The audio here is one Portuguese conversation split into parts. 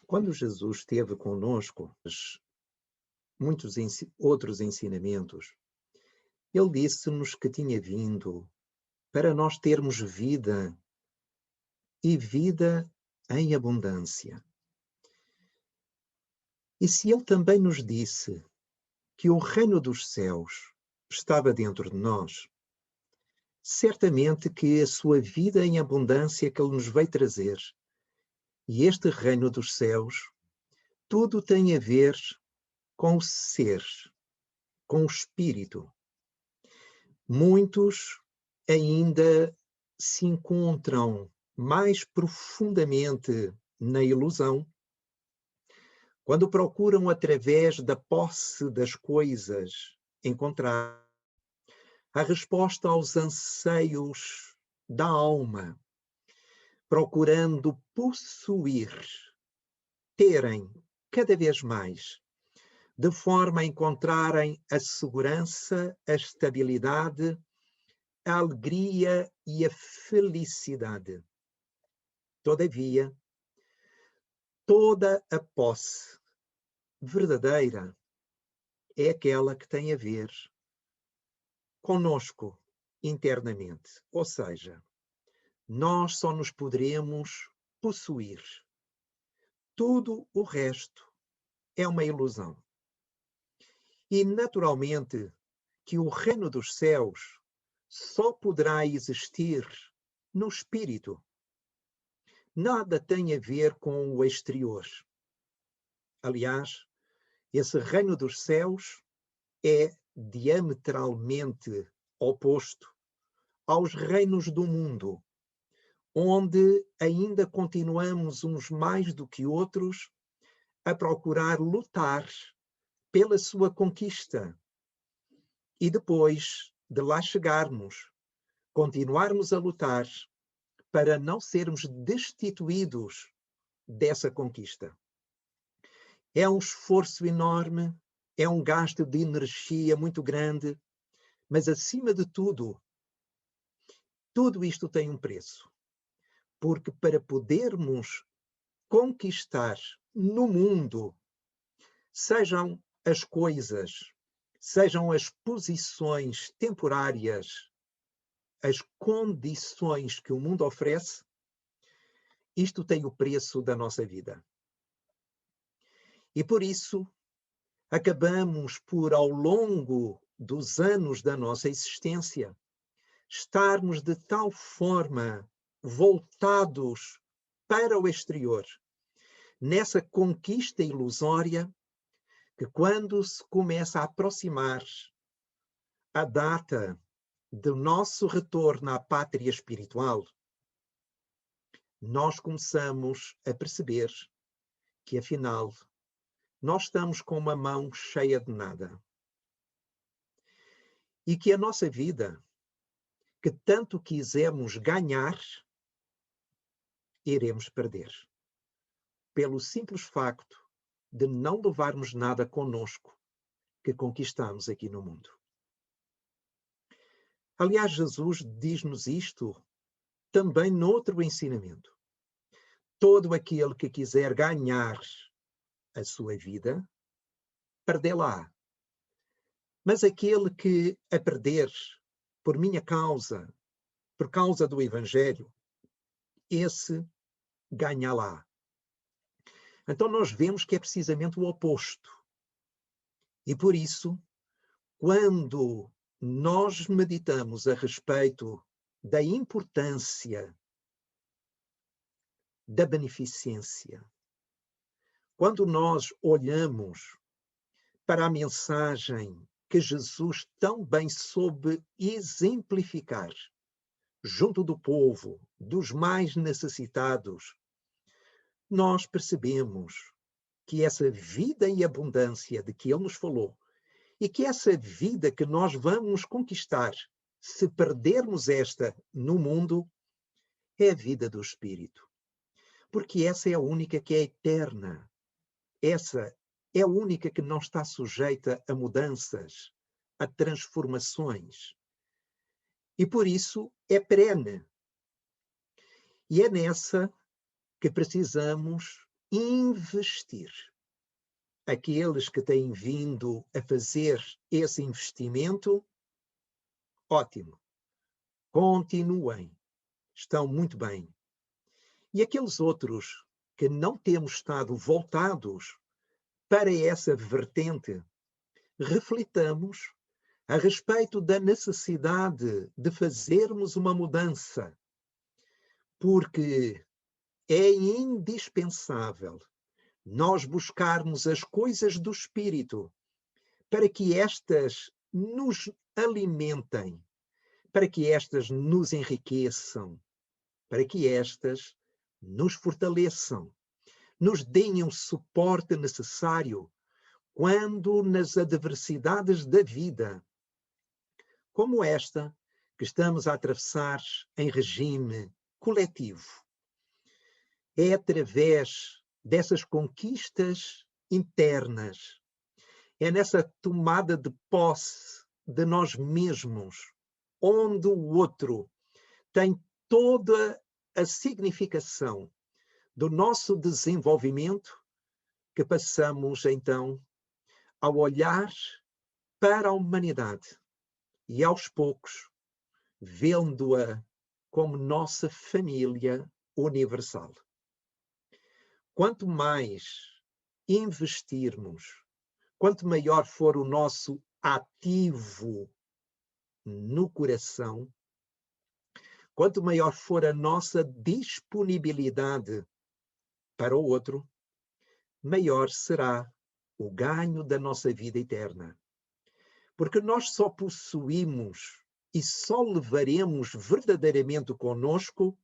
Quando Jesus esteve conosco, muitos outros ensinamentos, ele disse-nos que tinha vindo para nós termos vida e vida em abundância. E se ele também nos disse que o reino dos céus estava dentro de nós, certamente que a sua vida em abundância que ele nos veio trazer, e este reino dos céus, tudo tem a ver com o ser, com o espírito. Muitos ainda se encontram mais profundamente na ilusão, quando procuram, através da posse das coisas, encontrar a resposta aos anseios da alma, procurando possuir, terem cada vez mais, de forma a encontrarem a segurança, a estabilidade, a alegria e a felicidade. Todavia, toda a posse verdadeira é aquela que tem a ver conosco internamente. Ou seja, nós só nos poderemos possuir. Tudo o resto é uma ilusão. E, naturalmente, que o reino dos céus só poderá existir no espírito. Nada tem a ver com o exterior. Aliás, esse reino dos céus é diametralmente oposto aos reinos do mundo, onde ainda continuamos uns mais do que outros a procurar lutar pela sua conquista. E depois de lá chegarmos, continuarmos a lutar para não sermos destituídos dessa conquista. É um esforço enorme, é um gasto de energia muito grande, mas acima de tudo, tudo isto tem um preço. Porque para podermos conquistar no mundo, sejam as coisas, sejam as posições temporárias, as condições que o mundo oferece, isto tem o preço da nossa vida. E por isso, acabamos por, ao longo dos anos da nossa existência, estarmos de tal forma voltados para o exterior, nessa conquista ilusória, que quando se começa a aproximar a data do nosso retorno à pátria espiritual, nós começamos a perceber que, afinal, nós estamos com uma mão cheia de nada. E que a nossa vida, que tanto quisemos ganhar, iremos perder. Pelo simples facto de não levarmos nada conosco que conquistamos aqui no mundo. Aliás, Jesus diz-nos isto também noutro ensinamento. Todo aquele que quiser ganhar a sua vida, perdê-la. Mas aquele que a perder por minha causa, por causa do Evangelho, esse ganha-la. Então nós vemos que é precisamente o oposto. E por isso, quando nós meditamos a respeito da importância da beneficência, quando nós olhamos para a mensagem que Jesus tão bem soube exemplificar junto do povo, dos mais necessitados, nós percebemos que essa vida em abundância de que ele nos falou, e que essa vida que nós vamos conquistar, se perdermos esta no mundo, é a vida do Espírito. Porque essa é a única que é eterna. Essa é a única que não está sujeita a mudanças, a transformações. E por isso é perene. E é nessa que precisamos investir. Aqueles que têm vindo a fazer esse investimento, ótimo. Continuem. Estão muito bem. E aqueles outros que não temos estado voltados para essa vertente, reflitamos a respeito da necessidade de fazermos uma mudança, porque é indispensável nós buscarmos as coisas do Espírito para que estas nos alimentem, para que estas nos enriqueçam, para que estas nos fortaleçam, nos deem o suporte necessário quando nas adversidades da vida, como esta que estamos a atravessar em regime coletivo, é através dessas conquistas internas, é nessa tomada de posse de nós mesmos, onde o outro tem toda a significação do nosso desenvolvimento, que passamos então a olhar para a humanidade e aos poucos vendo-a como nossa família universal. Quanto mais investirmos, quanto maior for o nosso ativo no coração, quanto maior for a nossa disponibilidade para o outro, maior será o ganho da nossa vida eterna. Porque nós só possuímos e só levaremos verdadeiramente conosco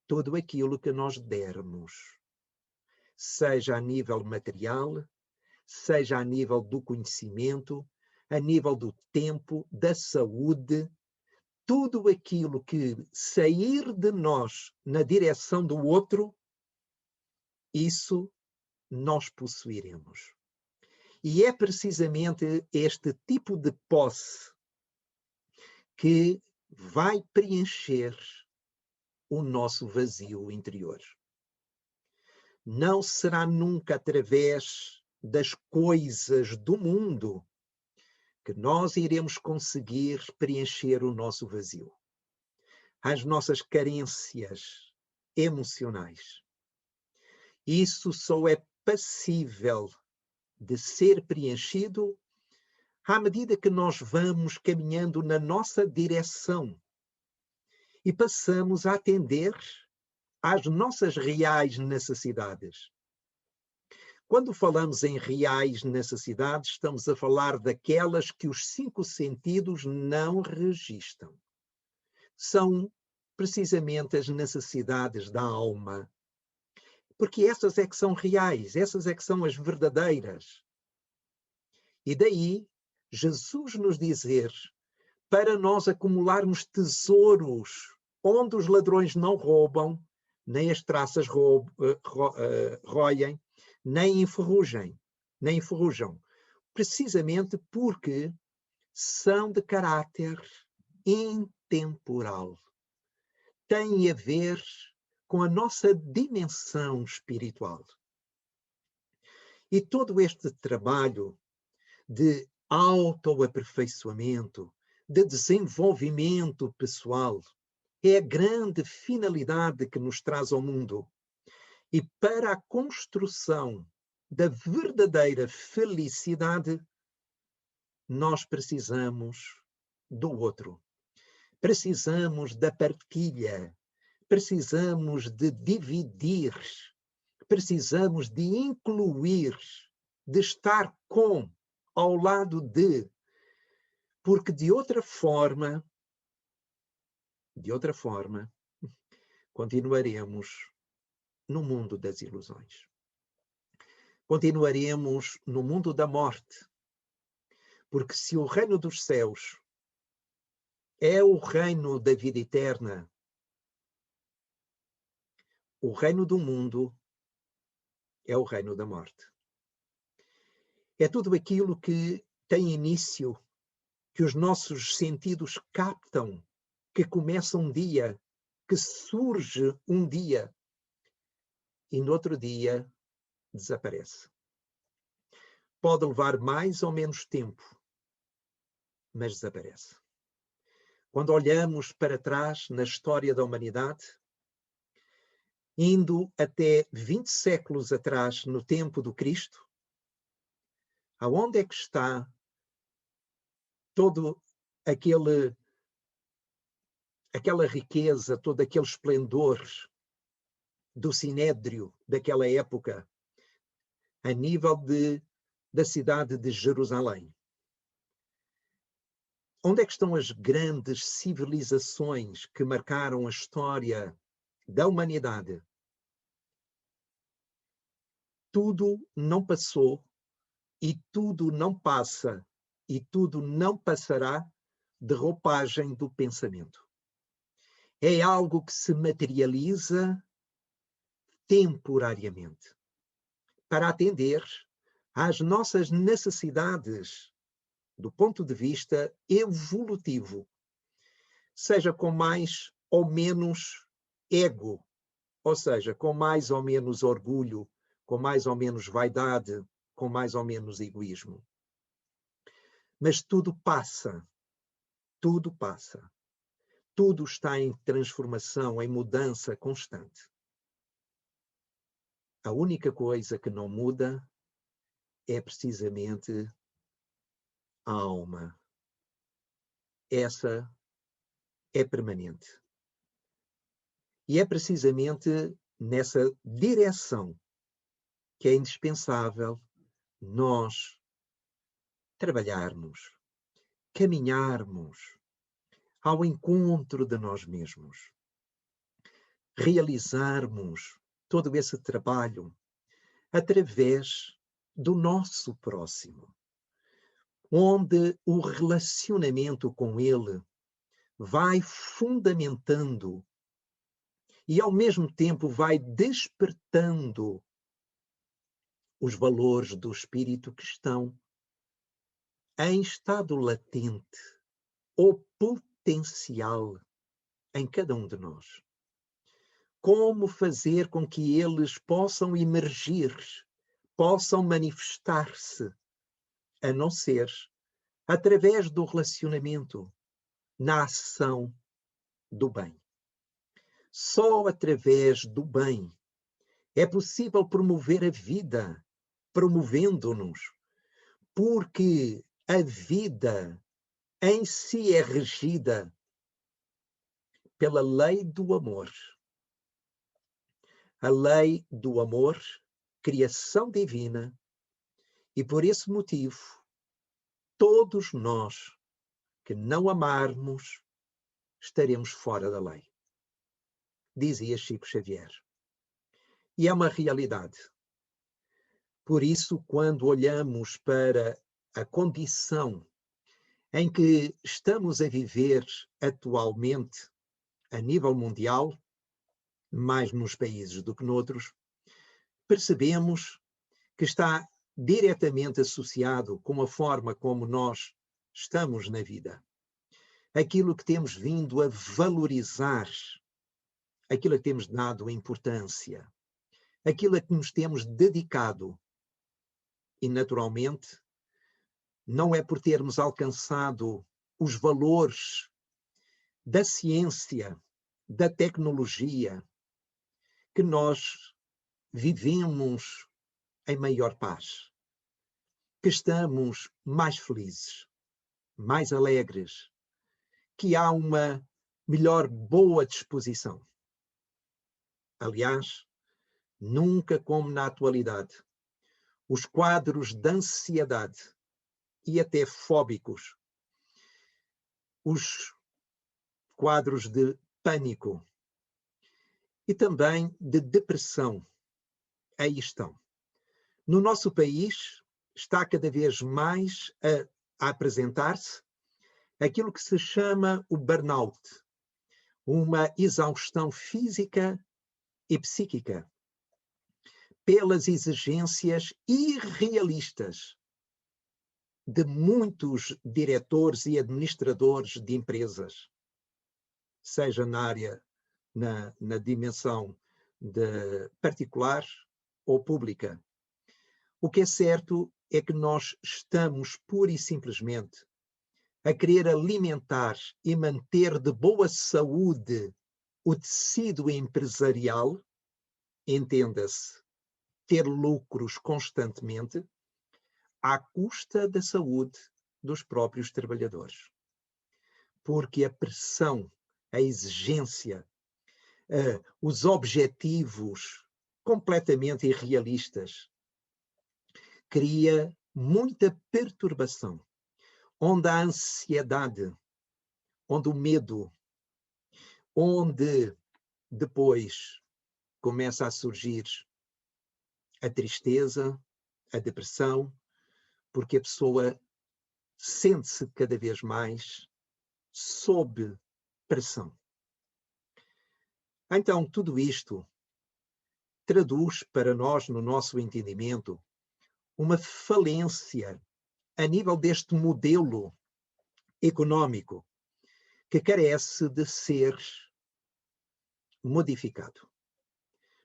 tudo aquilo que nós dermos. Seja a nível material, seja a nível do conhecimento, a nível do tempo, da saúde, tudo aquilo que sair de nós na direção do outro, isso nós possuiremos. E é precisamente este tipo de posse que vai preencher o nosso vazio interior. Não será nunca através das coisas do mundo que nós iremos conseguir preencher o nosso vazio. As nossas carências emocionais. Isso só é passível de ser preenchido à medida que nós vamos caminhando na nossa direção e passamos a atender às nossas reais necessidades. Quando falamos em reais necessidades, estamos a falar daquelas que os 5 sentidos não registram. São precisamente as necessidades da alma. Porque essas é que são reais, essas é que são as verdadeiras. E daí, Jesus nos dizer para nós acumularmos tesouros onde os ladrões não roubam, nem as traças roem, nem enferrujam, precisamente porque são de caráter intemporal. Têm a ver com a nossa dimensão espiritual. E todo este trabalho de autoaperfeiçoamento, de desenvolvimento pessoal, é a grande finalidade que nos traz ao mundo. E para a construção da verdadeira felicidade, nós precisamos do outro. Precisamos da partilha. Precisamos de dividir. Precisamos de incluir, de estar com, ao lado de, porque de outra forma, continuaremos no mundo das ilusões. Continuaremos no mundo da morte. Porque se o reino dos céus é o reino da vida eterna, o reino do mundo é o reino da morte. É tudo aquilo que tem início, que os nossos sentidos captam, que começa um dia, que surge um dia, e no outro dia desaparece. Pode levar mais ou menos tempo, mas desaparece. Quando olhamos para trás na história da humanidade, indo até 20 séculos atrás, no tempo do Cristo, aonde é que está todo aquela riqueza, todo aquele esplendor do sinédrio daquela época, a nível da cidade de Jerusalém? Onde é que estão as grandes civilizações que marcaram a história da humanidade? Tudo não passou e tudo não passa e tudo não passará de roupagem do pensamento. É algo que se materializa temporariamente para atender às nossas necessidades do ponto de vista evolutivo, seja com mais ou menos ego, ou seja, com mais ou menos orgulho, com mais ou menos vaidade, com mais ou menos egoísmo. Mas tudo passa, tudo passa. Tudo está em transformação, em mudança constante. A única coisa que não muda é precisamente a alma. Essa é permanente. E é precisamente nessa direção que é indispensável nós trabalharmos, caminharmos ao encontro de nós mesmos, realizarmos todo esse trabalho através do nosso próximo, onde o relacionamento com ele vai fundamentando e, ao mesmo tempo, vai despertando os valores do espírito que estão em estado latente ou potencial em cada um de nós. Como fazer com que eles possam emergir, possam manifestar-se, a não ser através do relacionamento, na ação do bem. Só através do bem é possível promover a vida, promovendo-nos, porque a vida em si é regida pela lei do amor. A lei do amor, criação divina, e por esse motivo, todos nós que não amarmos, estaremos fora da lei, dizia Chico Xavier. E é uma realidade. Por isso, quando olhamos para a condição em que estamos a viver atualmente, a nível mundial, mais nos países do que noutros, percebemos que está diretamente associado com a forma como nós estamos na vida. Aquilo que temos vindo a valorizar, aquilo a que temos dado importância, aquilo a que nos temos dedicado. E, naturalmente, não é por termos alcançado os valores da ciência, da tecnologia, que nós vivemos em maior paz, que estamos mais felizes, mais alegres, que há uma melhor boa disposição. Aliás, nunca como na atualidade, os quadros de ansiedade e até fóbicos, os quadros de pânico e também de depressão, aí estão. No nosso país está cada vez mais a apresentar-se aquilo que se chama o burnout, uma exaustão física e psíquica, pelas exigências irrealistas de muitos diretores e administradores de empresas, seja na área, na dimensão particular ou pública. O que é certo é que nós estamos pura e simplesmente a querer alimentar e manter de boa saúde o tecido empresarial, entenda-se, ter lucros constantemente, à custa da saúde dos próprios trabalhadores. Porque a pressão, a exigência, os objetivos completamente irrealistas cria muita perturbação, onde a ansiedade, onde o medo, onde depois começa a surgir a tristeza, a depressão, porque a pessoa sente-se cada vez mais sob pressão. Então, tudo isto traduz para nós, no nosso entendimento, uma falência a nível deste modelo económico que carece de ser modificado.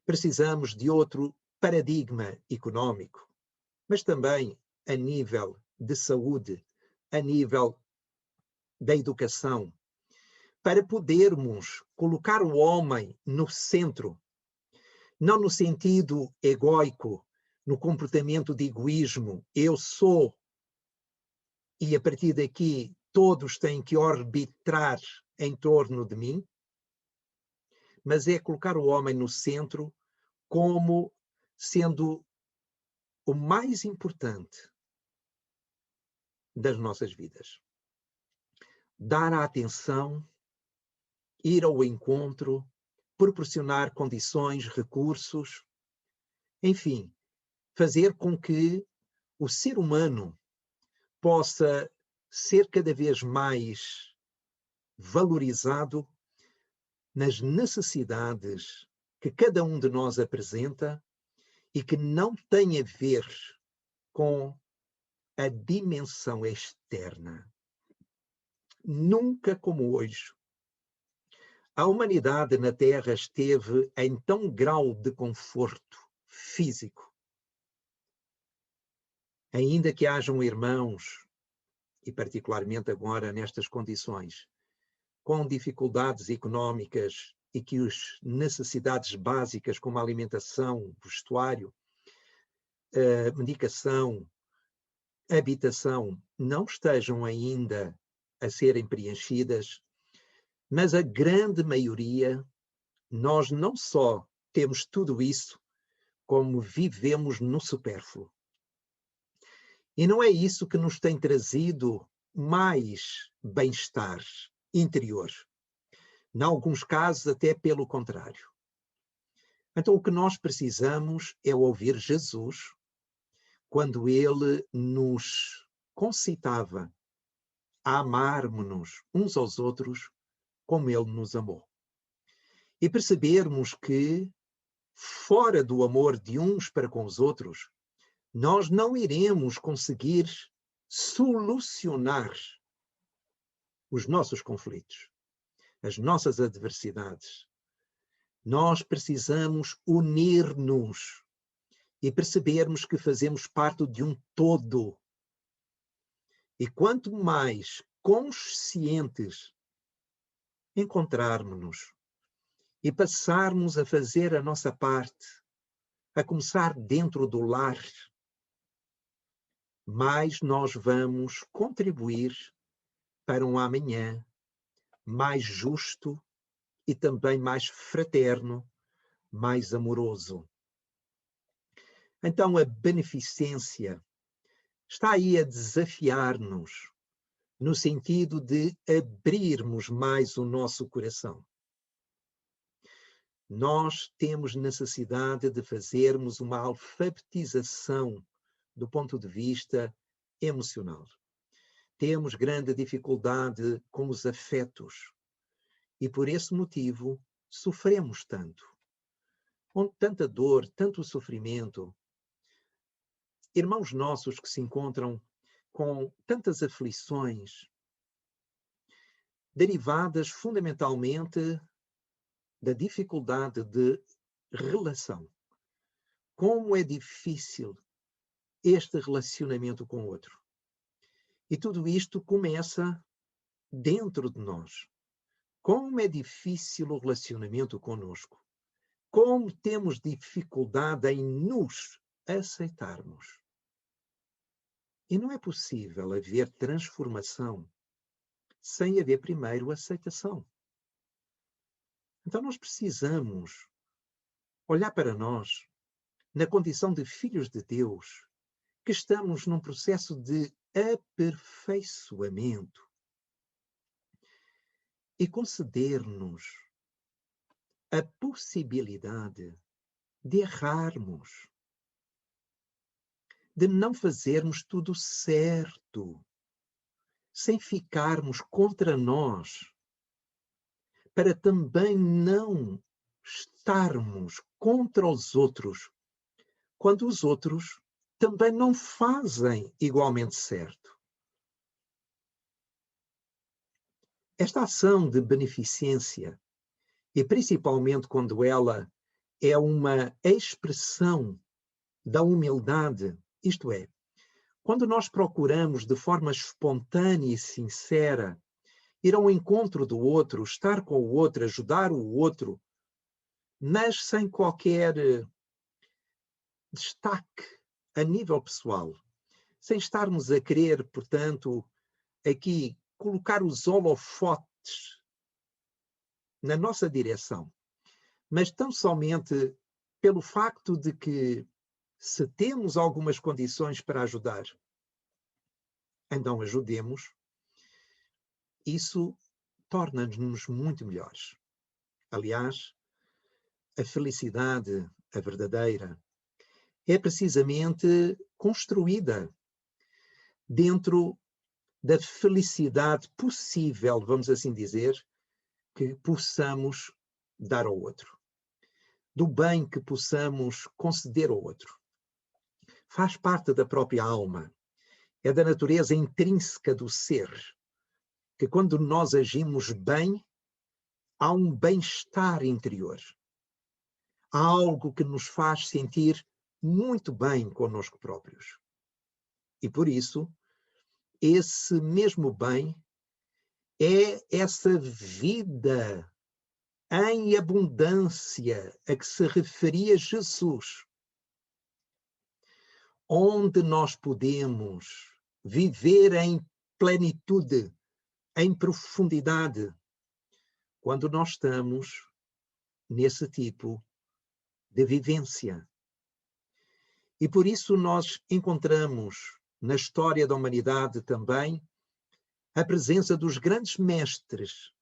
Precisamos de outro paradigma económico, mas também a nível de saúde, a nível da educação, para podermos colocar o homem no centro, não no sentido egóico, no comportamento de egoísmo, eu sou, e a partir daqui todos têm que orbitar em torno de mim, mas é colocar o homem no centro como sendo o mais importante das nossas vidas. Dar a atenção, ir ao encontro, proporcionar condições, recursos, enfim, fazer com que o ser humano possa ser cada vez mais valorizado nas necessidades que cada um de nós apresenta e que não tem a ver com a dimensão externa. Nunca como hoje, a humanidade na Terra esteve em tão grau de conforto físico. Ainda que hajam irmãos, e particularmente agora nestas condições, com dificuldades económicas e que as necessidades básicas como a alimentação, vestuário, medicação, habitação, não estejam ainda a serem preenchidas, mas a grande maioria, nós não só temos tudo isso, como vivemos no supérfluo. E não é isso que nos tem trazido mais bem-estar interior. Em alguns casos, até pelo contrário. Então, o que nós precisamos é ouvir Jesus quando ele nos concitava a amarmos-nos uns aos outros como ele nos amou. E percebermos que, fora do amor de uns para com os outros, nós não iremos conseguir solucionar os nossos conflitos, as nossas adversidades. Nós precisamos unir-nos e percebermos que fazemos parte de um todo. E quanto mais conscientes encontrarmos-nos e passarmos a fazer a nossa parte, a começar dentro do lar, mais nós vamos contribuir para um amanhã mais justo e também mais fraterno, mais amoroso. Então a beneficência está aí a desafiar-nos no sentido de abrirmos mais o nosso coração. Nós temos necessidade de fazermos uma alfabetização do ponto de vista emocional. Temos grande dificuldade com os afetos e por esse motivo sofremos tanto. Com tanta dor, tanto sofrimento. Irmãos nossos que se encontram com tantas aflições, derivadas fundamentalmente da dificuldade de relação. Como é difícil este relacionamento com o outro. E tudo isto começa dentro de nós. Como é difícil o relacionamento conosco. Como temos dificuldade em nos aceitarmos. E não é possível haver transformação sem haver primeiro aceitação. Então nós precisamos olhar para nós, na condição de filhos de Deus, que estamos num processo de aperfeiçoamento e conceder-nos a possibilidade de errarmos, de não fazermos tudo certo, sem ficarmos contra nós, para também não estarmos contra os outros, quando os outros também não fazem igualmente certo. Esta ação de beneficência, e principalmente quando ela é uma expressão da humildade, isto é, quando nós procuramos de forma espontânea e sincera ir ao encontro do outro, estar com o outro, ajudar o outro, mas sem qualquer destaque a nível pessoal, sem estarmos a querer, portanto, aqui colocar os holofotes na nossa direção, mas tão somente pelo facto de que, se temos algumas condições para ajudar, então ajudemos, isso torna-nos muito melhores. Aliás, a felicidade, a verdadeira, é precisamente construída dentro da felicidade possível, vamos assim dizer, que possamos dar ao outro, do bem que possamos conceder ao outro. Faz parte da própria alma, é da natureza intrínseca do ser, que quando nós agimos bem, há um bem-estar interior. Há algo que nos faz sentir muito bem connosco próprios. E por isso, esse mesmo bem é essa vida em abundância a que se referia Jesus, onde nós podemos viver em plenitude, em profundidade, quando nós estamos nesse tipo de vivência. E por isso nós encontramos na história da humanidade também a presença dos grandes mestres,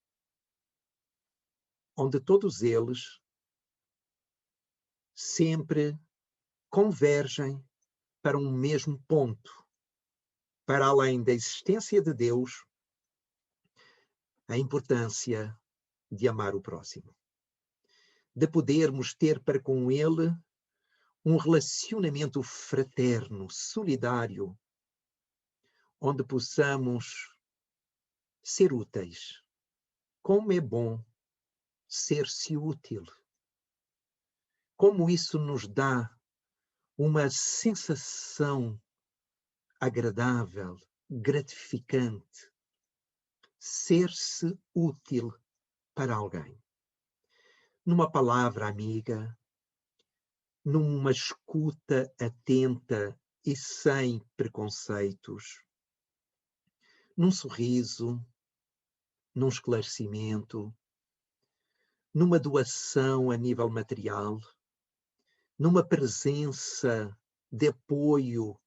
onde todos eles sempre convergem para um mesmo ponto, para além da existência de Deus, a importância de amar o próximo, de podermos ter para com ele um relacionamento fraterno, solidário, onde possamos ser úteis. Como é bom ser-se útil. Como isso nos dá uma sensação agradável, gratificante. Ser-se útil para alguém. Numa palavra amiga, numa escuta atenta e sem preconceitos, num sorriso, num esclarecimento, numa doação a nível material, numa presença de apoio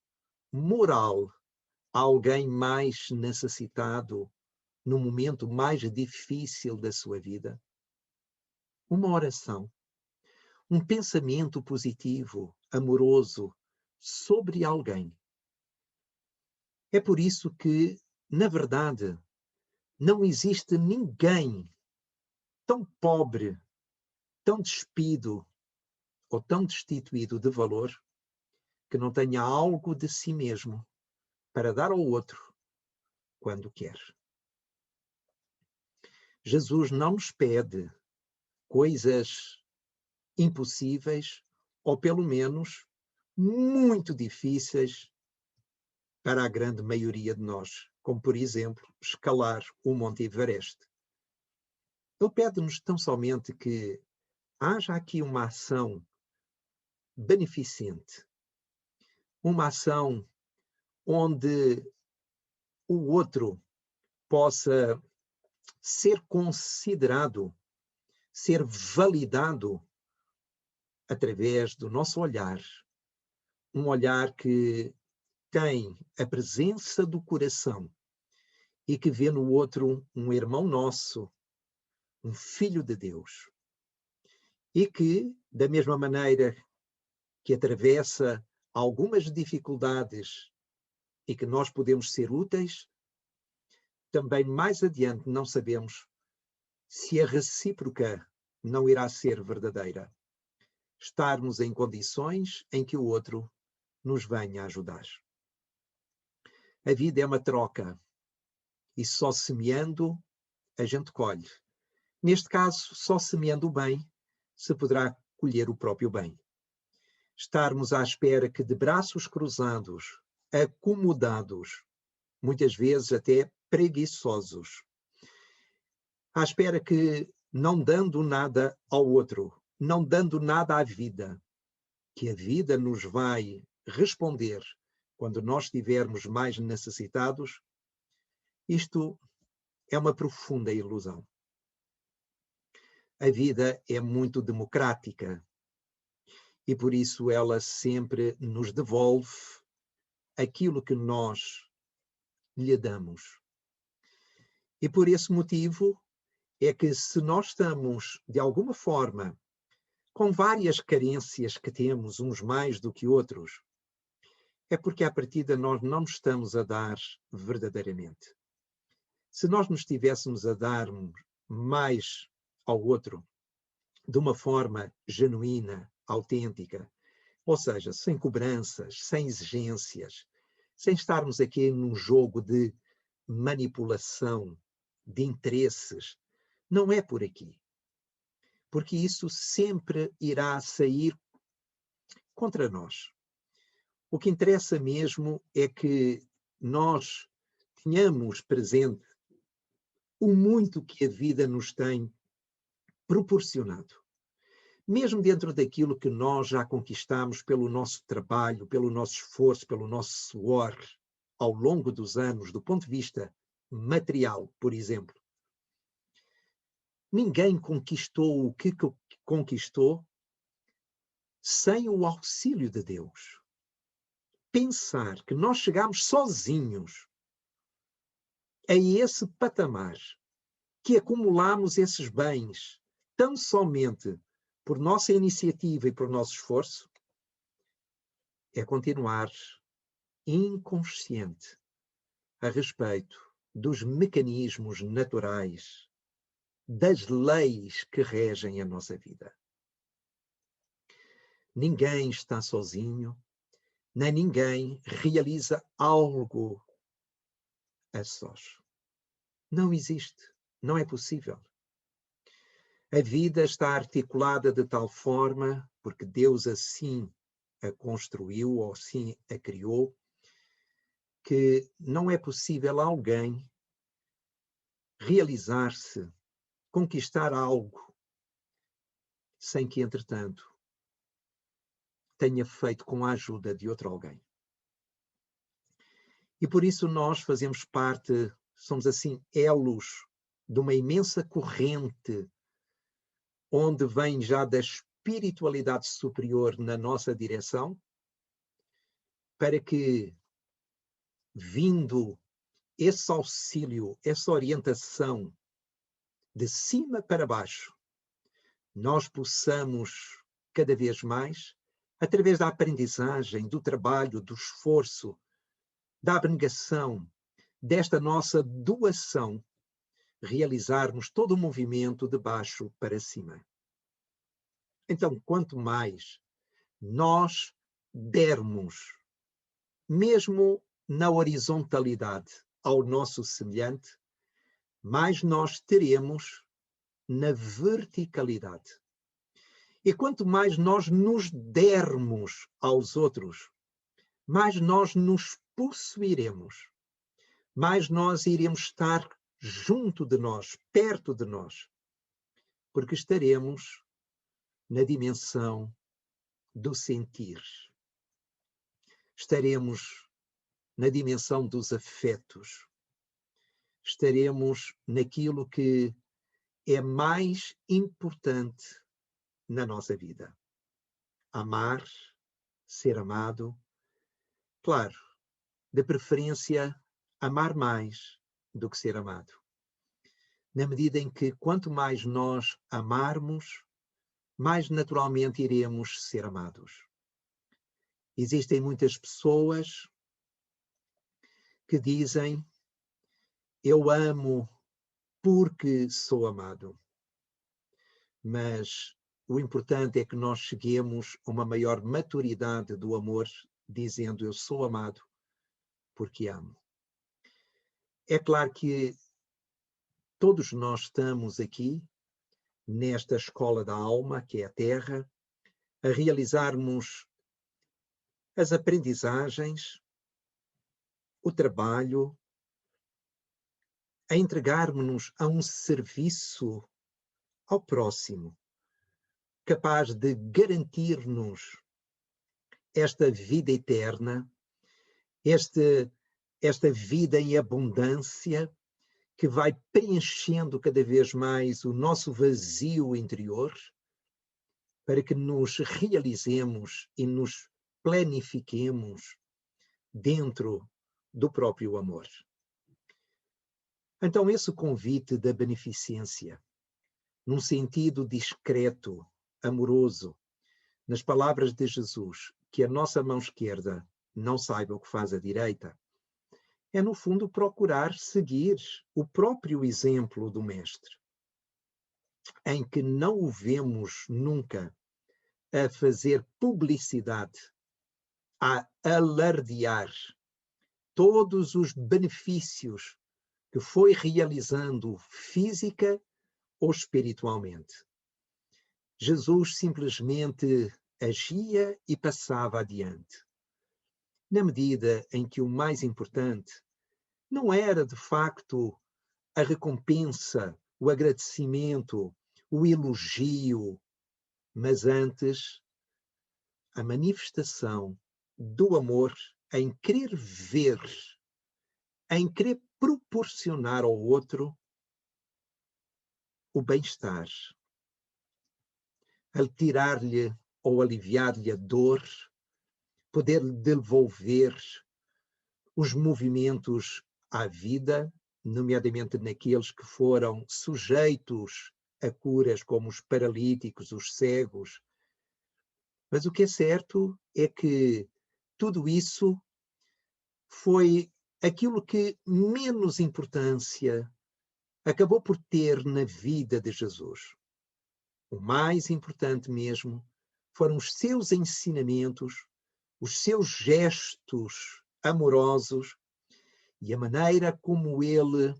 moral a alguém mais necessitado no momento mais difícil da sua vida. Uma oração, um pensamento positivo, amoroso sobre alguém. É por isso que, na verdade, não existe ninguém tão pobre, tão despido ou tão destituído de valor que não tenha algo de si mesmo para dar ao outro quando quer. Jesus não nos pede coisas impossíveis, ou pelo menos muito difíceis para a grande maioria de nós, como, por exemplo, escalar o Monte Everest. Ele pede-nos tão somente que haja aqui uma ação beneficente, uma ação onde o outro possa ser considerado, ser validado através do nosso olhar, um olhar que tem a presença do coração e que vê no outro um irmão nosso, um filho de Deus, e que, da mesma maneira que atravessa algumas dificuldades e que nós podemos ser úteis, também mais adiante não sabemos se a recíproca não irá ser verdadeira. Estarmos em condições em que o outro nos venha ajudar. A vida é uma troca e só semeando a gente colhe. Neste caso, só semeando o bem se poderá colher o próprio bem. Estarmos à espera que de braços cruzados, acomodados, muitas vezes até preguiçosos, à espera que, não dando nada ao outro, não dando nada à vida, que a vida nos vai responder quando nós estivermos mais necessitados, isto é uma profunda ilusão. A vida é muito democrática e por isso ela sempre nos devolve aquilo que nós lhe damos. E por esse motivo é que, se nós estamos, de alguma forma, com várias carências que temos, uns mais do que outros, é porque à partida nós não nos estamos a dar verdadeiramente. Se nós nos estivéssemos a dar mais ao outro, de uma forma genuína, autêntica, ou seja, sem cobranças, sem exigências, sem estarmos aqui num jogo de manipulação, de interesses, não é por aqui. Porque isso sempre irá sair contra nós. O que interessa mesmo é que nós tenhamos presente o muito que a vida nos tem proporcionado. Mesmo dentro daquilo que nós já conquistamos pelo nosso trabalho, pelo nosso esforço, pelo nosso suor, ao longo dos anos, do ponto de vista material, por exemplo. Ninguém conquistou o que conquistou sem o auxílio de Deus. Pensar que nós chegamos sozinhos a esse patamar, que acumulamos esses bens tão somente por nossa iniciativa e por nosso esforço, é continuar inconsciente a respeito dos mecanismos naturais, das leis que regem a nossa vida. Ninguém está sozinho, nem ninguém realiza algo a sós. Não existe, não é possível. A vida está articulada de tal forma, porque Deus assim a construiu ou assim a criou, que não é possível alguém realizar-se, conquistar algo, sem que, entretanto, tenha feito com a ajuda de outro alguém. E por isso nós fazemos parte, somos assim elos de uma imensa corrente onde vem já da espiritualidade superior na nossa direção, para que, vindo esse auxílio, essa orientação de cima para baixo, nós possamos cada vez mais, através da aprendizagem, do trabalho, do esforço, da abnegação, desta nossa doação, realizarmos todo o movimento de baixo para cima. Então, quanto mais nós dermos, mesmo na horizontalidade, ao nosso semelhante, mais nós teremos na verticalidade. E quanto mais nós nos dermos aos outros, mais nós nos possuiremos, mais nós iremos estar junto de nós, perto de nós, porque estaremos na dimensão do sentir. Estaremos na dimensão dos afetos. Estaremos naquilo que é mais importante na nossa vida. Amar, ser amado. Claro, de preferência, amar mais do que ser amado. Na medida em que quanto mais nós amarmos, mais naturalmente iremos ser amados. Existem muitas pessoas que dizem: eu amo porque sou amado. Mas o importante é que nós cheguemos a uma maior maturidade do amor, dizendo: eu sou amado porque amo. É claro que todos nós estamos aqui, nesta escola da alma, que é a Terra, a realizarmos as aprendizagens, o trabalho, a entregarmos-nos a um serviço ao próximo, capaz de garantir-nos esta vida eterna, esta vida em abundância, que vai preenchendo cada vez mais o nosso vazio interior, para que nos realizemos e nos planifiquemos dentro do próprio amor. Então, esse convite da beneficência, num sentido discreto, amoroso, nas palavras de Jesus, que a nossa mão esquerda não saiba o que faz a direita, é, no fundo, procurar seguir o próprio exemplo do Mestre, em que não o vemos nunca a fazer publicidade, a alardear todos os benefícios que foi realizando física ou espiritualmente. Jesus simplesmente agia e passava adiante, na medida em que o mais importante não era, de facto, a recompensa, o agradecimento, o elogio, mas antes a manifestação do amor em querer ver, em querer proporcionar ao outro o bem-estar, a tirar-lhe ou aliviar-lhe a dor, poder devolver os movimentos à vida, nomeadamente naqueles que foram sujeitos a curas, como os paralíticos, os cegos. Mas o que é certo é que tudo isso foi aquilo que menos importância acabou por ter na vida de Jesus. O mais importante mesmo foram os seus ensinamentos, os seus gestos amorosos e a maneira como ele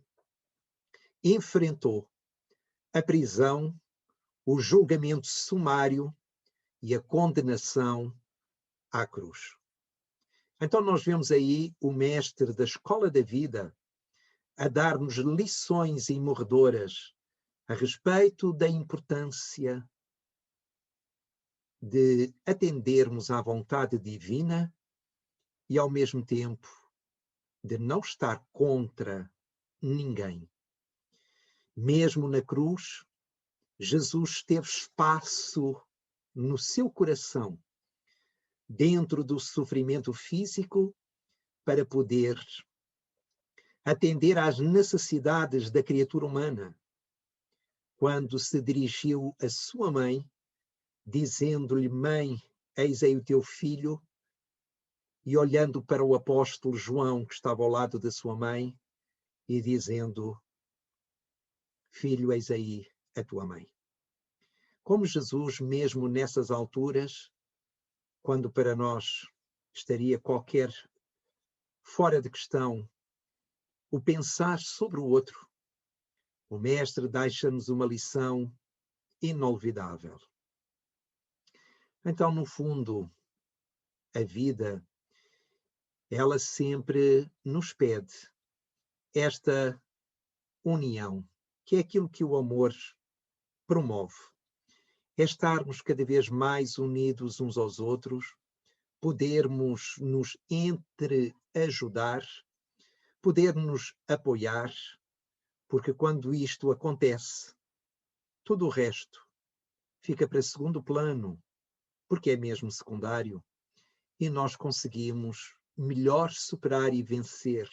enfrentou a prisão, o julgamento sumário e a condenação à cruz. Então nós vemos aí o mestre da escola da vida a dar-nos lições imorredoras a respeito da importância de atendermos à vontade divina e, ao mesmo tempo, de não estar contra ninguém. Mesmo na cruz, Jesus teve espaço no seu coração, dentro do sofrimento físico, para poder atender às necessidades da criatura humana. Quando se dirigiu à sua mãe, dizendo-lhe: mãe, eis aí o teu filho, e olhando para o apóstolo João, que estava ao lado da sua mãe, e dizendo: filho, eis aí a tua mãe. Como Jesus, mesmo nessas alturas, quando para nós estaria qualquer fora de questão o pensar sobre o outro, o Mestre deixa-nos uma lição inolvidável. Então, no fundo, a vida, ela sempre nos pede esta união, que é aquilo que o amor promove. É estarmos cada vez mais unidos uns aos outros, podermos nos entreajudar, poder-nos apoiar, porque quando isto acontece, tudo o resto fica para segundo plano, porque é mesmo secundário, e nós conseguimos melhor superar e vencer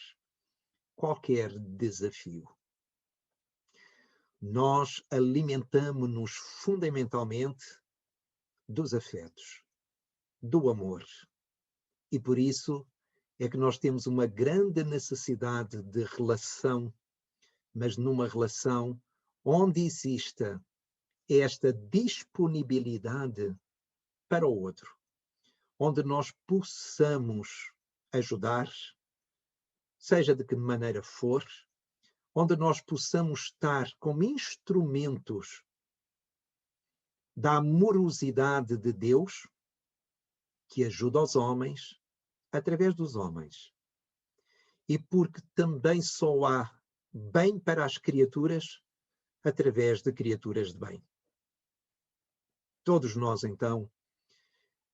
qualquer desafio. Nós alimentamo-nos fundamentalmente dos afetos, do amor. E por isso é que nós temos uma grande necessidade de relação, mas numa relação onde exista esta disponibilidade para o outro, onde nós possamos ajudar, seja de que maneira for, onde nós possamos estar como instrumentos da amorosidade de Deus, que ajuda os homens através dos homens. E porque também só há bem para as criaturas através de criaturas de bem. Todos nós, então,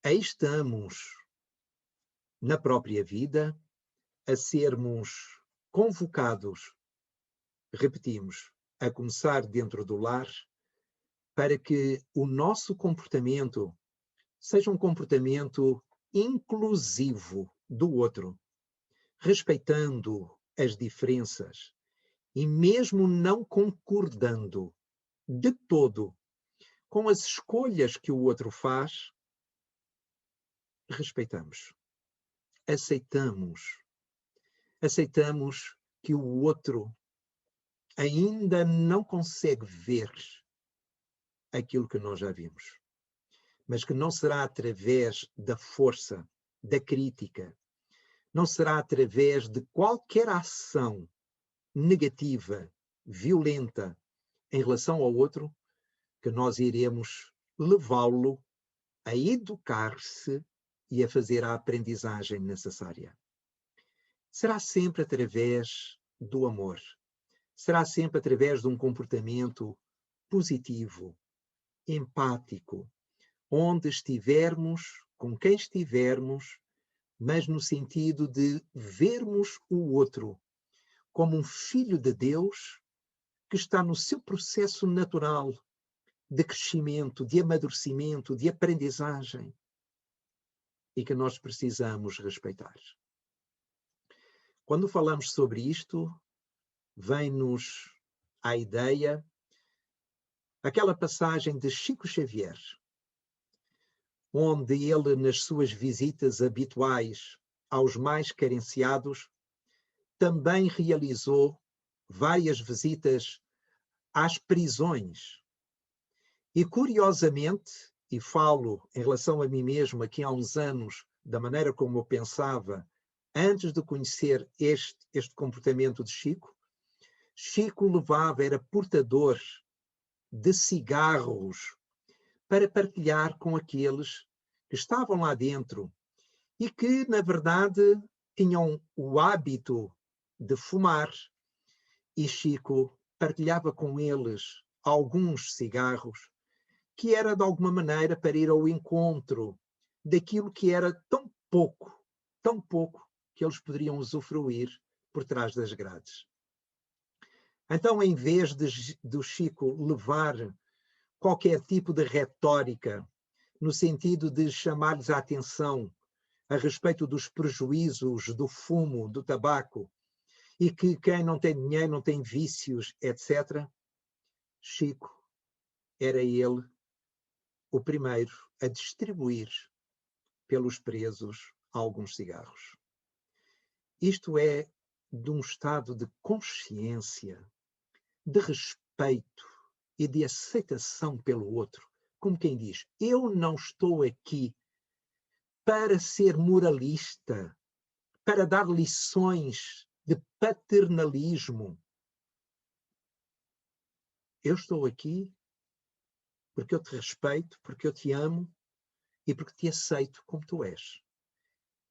aí estamos na própria vida a sermos convocados, repetimos, a começar dentro do lar, para que o nosso comportamento seja um comportamento inclusivo do outro, respeitando as diferenças e mesmo não concordando de todo com as escolhas que o outro faz, respeitamos, aceitamos que o outro ainda não consegue ver aquilo que nós já vimos, mas que não será através da força, da crítica, não será através de qualquer ação negativa, violenta em relação ao outro, que nós iremos levá-lo a educar-se e a fazer a aprendizagem necessária. Será sempre através do amor. Será sempre através de um comportamento positivo, empático, onde estivermos, com quem estivermos, mas no sentido de vermos o outro como um filho de Deus que está no seu processo natural de crescimento, de amadurecimento, de aprendizagem, e que nós precisamos respeitar. Quando falamos sobre isto, vem-nos à ideia aquela passagem de Chico Xavier, onde ele, nas suas visitas habituais aos mais carenciados, também realizou várias visitas às prisões. E, curiosamente, e falo em relação a mim mesmo aqui há uns anos, da maneira como eu pensava, antes de conhecer este comportamento de Chico, Chico levava, era portador de cigarros para partilhar com aqueles que estavam lá dentro e que, na verdade, tinham o hábito de fumar, e Chico partilhava com eles alguns cigarros, que era de alguma maneira para ir ao encontro daquilo que era tão pouco que eles poderiam usufruir por trás das grades. Então, em vez de Chico levar qualquer tipo de retórica no sentido de chamar-lhes a atenção a respeito dos prejuízos do fumo, do tabaco, e que quem não tem dinheiro não tem vícios, etc., Chico era ele o primeiro a distribuir pelos presos alguns cigarros. Isto é de um estado de consciência, de respeito e de aceitação pelo outro. Como quem diz, eu não estou aqui para ser moralista, para dar lições de paternalismo. Eu estou aqui porque eu te respeito, porque eu te amo e porque te aceito como tu és.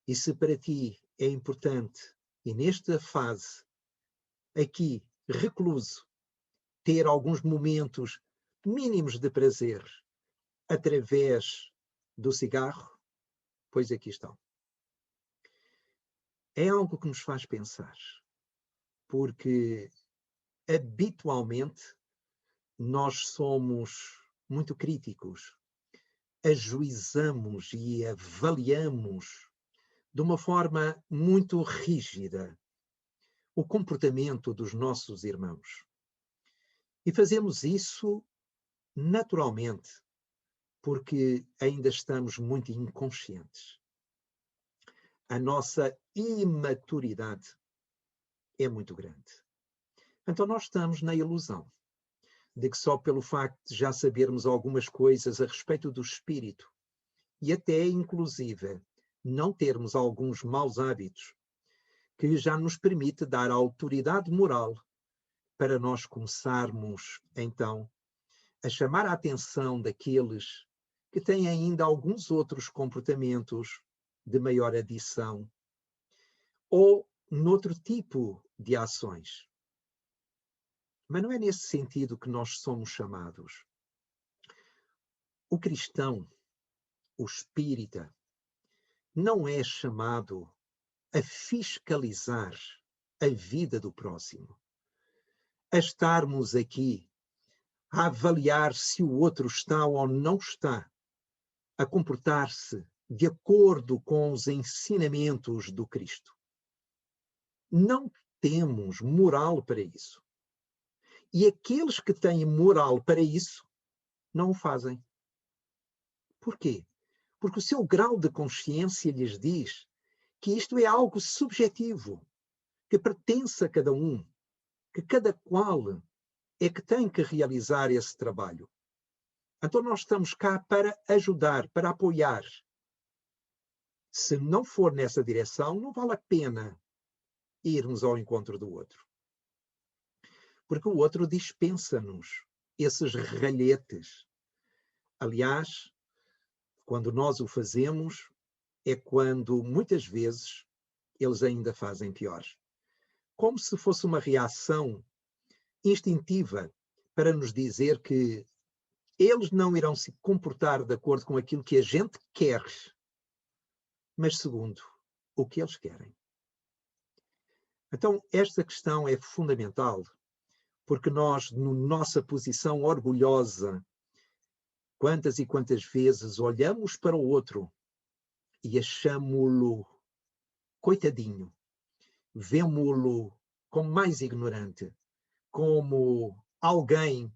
E se para ti é importante, e nesta fase, aqui, recluso, ter alguns momentos mínimos de prazer através do cigarro, pois aqui estão. É algo que nos faz pensar, porque habitualmente nós somos muito críticos, ajuizamos e avaliamos de uma forma muito rígida o comportamento dos nossos irmãos. E fazemos isso naturalmente, porque ainda estamos muito inconscientes. A nossa imaturidade é muito grande. Então nós estamos na ilusão de que só pelo facto de já sabermos algumas coisas a respeito do espírito e até inclusive não termos alguns maus hábitos que já nos permite dar a autoridade moral para nós começarmos então a chamar a atenção daqueles que têm ainda alguns outros comportamentos de maior adição ou noutro tipo de ações. Mas não é nesse sentido que nós somos chamados. O cristão, o espírita, não é chamado a fiscalizar a vida do próximo, a estarmos aqui a avaliar se o outro está ou não está a comportar-se de acordo com os ensinamentos do Cristo. Não temos moral para isso. E aqueles que têm moral para isso, não o fazem. Por quê? Porque o seu grau de consciência lhes diz que isto é algo subjetivo, que pertence a cada um, que cada qual é que tem que realizar esse trabalho. Então nós estamos cá para ajudar, para apoiar. Se não for nessa direção, não vale a pena irmos ao encontro do outro. Porque o outro dispensa-nos esses ralhetes. Aliás, quando nós o fazemos, é quando muitas vezes eles ainda fazem pior. Como se fosse uma reação instintiva para nos dizer que eles não irão se comportar de acordo com aquilo que a gente quer, mas segundo o que eles querem. Então, esta questão é fundamental, porque nós, na nossa posição orgulhosa, quantas e quantas vezes olhamos para o outro e achamo-lo coitadinho, vemo-lo como mais ignorante, como alguém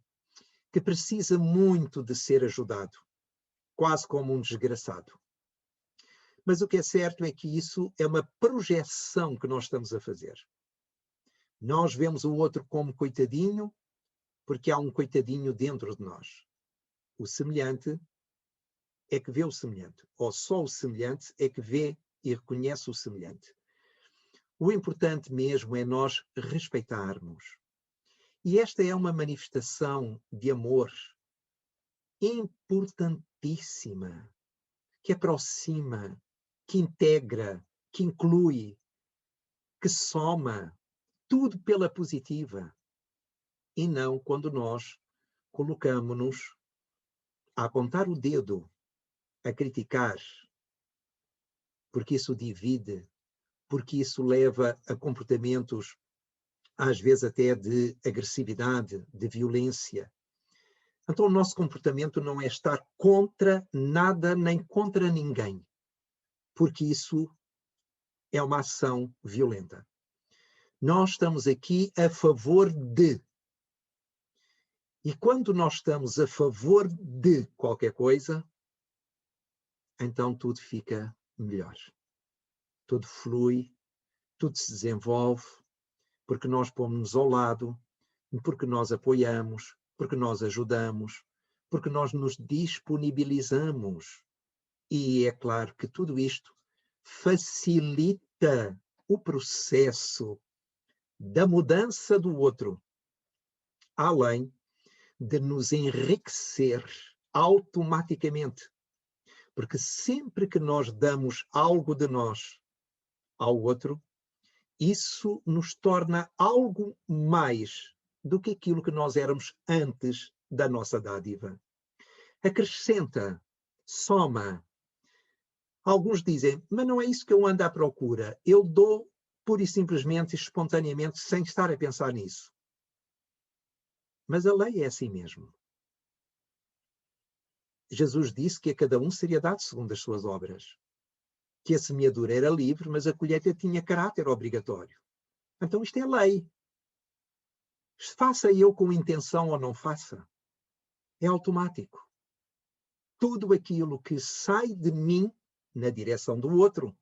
que precisa muito de ser ajudado, quase como um desgraçado. Mas o que é certo é que isso é uma projeção que nós estamos a fazer. Nós vemos o outro como coitadinho, porque há um coitadinho dentro de nós. O semelhante é que vê o semelhante, ou só o semelhante é que vê e reconhece o semelhante. O importante mesmo é nós respeitarmos. E esta é uma manifestação de amor importantíssima, que aproxima, que integra, que inclui, que soma, tudo pela positiva. E não quando nós colocamos-nos a apontar o dedo, a criticar, porque isso divide, porque isso leva a comportamentos, às vezes até de agressividade, de violência. Então o nosso comportamento não é estar contra nada nem contra ninguém, porque isso é uma ação violenta. Nós estamos aqui a favor de. E quando nós estamos a favor de qualquer coisa, então tudo fica melhor. Tudo flui, tudo se desenvolve, porque nós pomos-nos ao lado, porque nós apoiamos, porque nós ajudamos, porque nós nos disponibilizamos. E é claro que tudo isto facilita o processo da mudança do outro, além de nos enriquecer automaticamente, Porque sempre que nós damos algo de nós ao outro, isso nos torna algo mais do que aquilo que nós éramos antes da nossa dádiva. Acrescenta, soma. Alguns dizem, mas não é isso que eu ando à procura. Eu dou pura e simplesmente, espontaneamente, sem estar a pensar nisso. Mas a lei é assim mesmo. Jesus disse que a cada um seria dado segundo as suas obras. Que a semeadura era livre, mas a colheita tinha caráter obrigatório. Então isto é lei. Faça eu com intenção ou não faça, é automático. Tudo aquilo que sai de mim na direção do outro,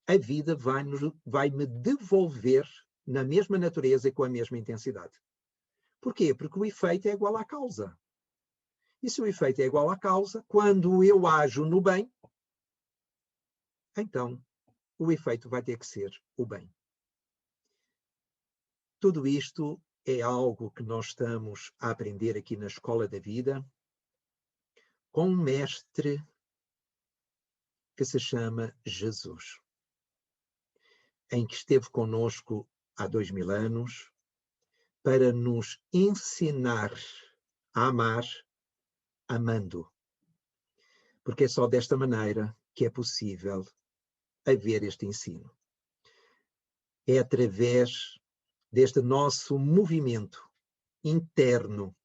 a vida vai-me devolver na mesma natureza e com a mesma intensidade. Porquê? Porque o efeito é igual à causa. E se o efeito é igual à causa, quando eu ajo no bem, então o efeito vai ter que ser o bem. Tudo isto é algo que nós estamos a aprender aqui na Escola da Vida, com um mestre que se chama Jesus, em que esteve conosco há 2000 anos para nos ensinar a amar amando. Porque é só desta maneira que é possível haver este ensino. É através deste nosso movimento interno,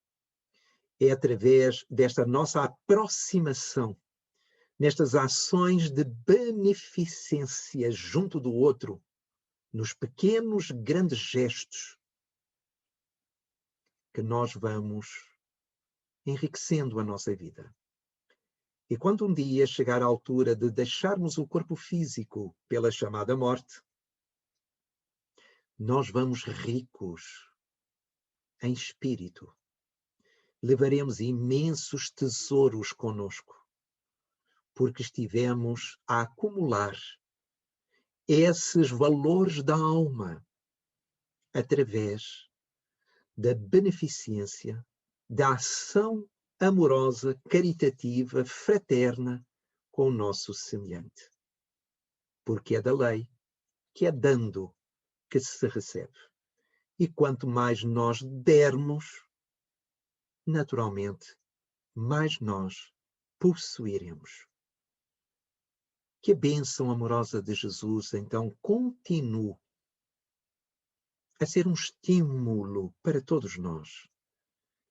é através desta nossa aproximação, nestas ações de beneficência junto do outro, nos pequenos, grandes gestos, que nós vamos enriquecendo a nossa vida. E quando um dia chegar a altura de deixarmos o corpo físico pela chamada morte, nós vamos ricos em espírito. Levaremos imensos tesouros conosco, porque estivemos a acumular esses valores da alma através da beneficência, da ação amorosa, caritativa, fraterna com o nosso semelhante. Porque é da lei que é dando que se recebe. E quanto mais nós dermos, naturalmente, mais nós possuiremos. Que a bênção amorosa de Jesus, então, continue a ser um estímulo para todos nós,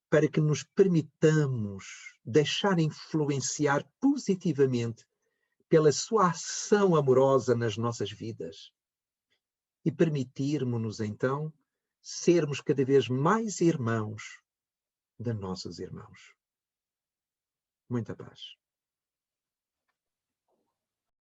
para que nos permitamos deixar influenciar positivamente pela sua ação amorosa nas nossas vidas e permitirmos-nos, então, sermos cada vez mais irmãos de nossos irmãos. Muita paz.